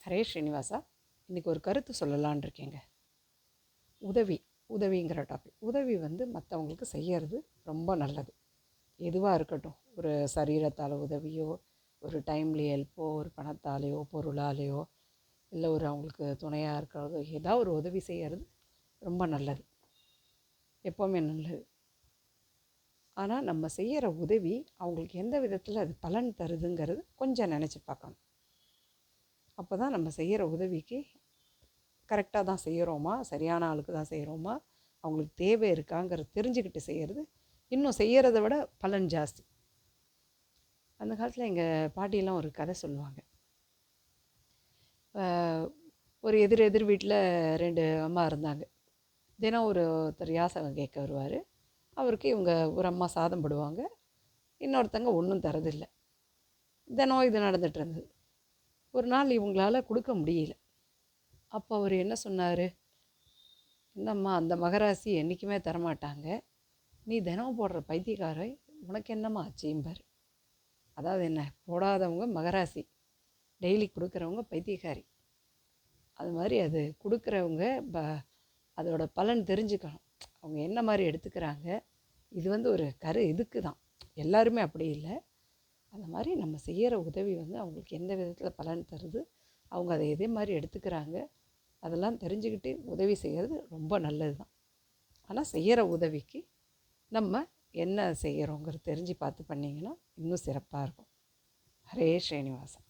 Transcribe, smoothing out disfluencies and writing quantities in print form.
ஹரே ஸ்ரீனிவாசா. இன்றைக்கி ஒரு கருத்து சொல்லலான் இருக்கேங்க. உதவிங்கிற டாபிக். உதவி மற்றவங்களுக்கு செய்கிறது ரொம்ப நல்லது. எதுவாக இருக்கட்டும், ஒரு சரீரத்தால் உதவியோ, ஒரு டைம்லி ஹெல்ப்போ, ஒரு பணத்தாலேயோ பொருளாலேயோ, இல்லை அவங்களுக்கு துணையாக இருக்கிறதோ, ஏதாவது ஒரு உதவி செய்கிறது ரொம்ப நல்லது, எப்போவுமே நல்லது. ஆனால் நம்ம செய்கிற உதவி அவங்களுக்கு எந்த விதத்தில் அது பலன் தருதுங்கிறது கொஞ்சம் நினச்சி பார்க்கணும். அப்போ தான் நம்ம செய்கிற உதவிக்கு கரெக்டாக தான் செய்கிறோமா, சரியான ஆளுக்கு தான் செய்கிறோமா, அவங்களுக்கு தேவை இருக்காங்கிறத தெரிஞ்சுக்கிட்டு செய்கிறது இன்னும் செய்கிறத விட பலன் ஜாஸ்தி. அந்த காலத்தில் எங்கள் பாட்டியெல்லாம் ஒரு கதை சொல்லுவாங்க. ஒரு எதிர் வீட்டில் 2 அம்மா இருந்தாங்க. தினம் ஒருத்தர் யாசகம் கேட்க வருவார். அவருக்கு இவங்க ஒரு அம்மா சாதம் போடுவாங்க, இன்னொருத்தங்க ஒன்றும் தரதில்லை. தினம் இது நடந்துகிட்டு இருந்தது. ஒரு நாள் இவங்களால் கொடுக்க முடியல. அப்போ அவர் என்ன சொன்னார், என்னம்மா அந்த மகராசி என்றைக்குமே தரமாட்டாங்க, நீ தினம் போடுற பைத்தியக்காரை உனக்கு என்னம்மா ஆச்சும்பார். அதாவது என்ன, போடாதவங்க மகராசி, டெய்லி கொடுக்குறவங்க பைத்தியக்காரி. அது மாதிரி அது கொடுக்குறவங்க அதோட பலன் தெரிஞ்சுக்கணும், அவங்க என்ன மாதிரி எடுத்துக்கிறாங்க. இது ஒரு இதுக்கு தான், எல்லாருமே அப்படி இல்லை. அந்த மாதிரி நம்ம செய்கிற உதவி அவங்களுக்கு எந்த விதத்தில் பலன் தருது, அவங்க அதை எதே மாதிரி எடுத்துக்கிறாங்க, அதெல்லாம் தெரிஞ்சுக்கிட்டு உதவி செய்கிறது ரொம்ப நல்லது தான். ஆனால் செய்கிற உதவிக்கு நம்ம என்ன செய்கிறோங்கிறது தெரிஞ்சு பார்த்து பண்ணிங்கன்னா இன்னும் சிறப்பாக இருக்கும். ஹரே ஸ்ரீனிவாசன்.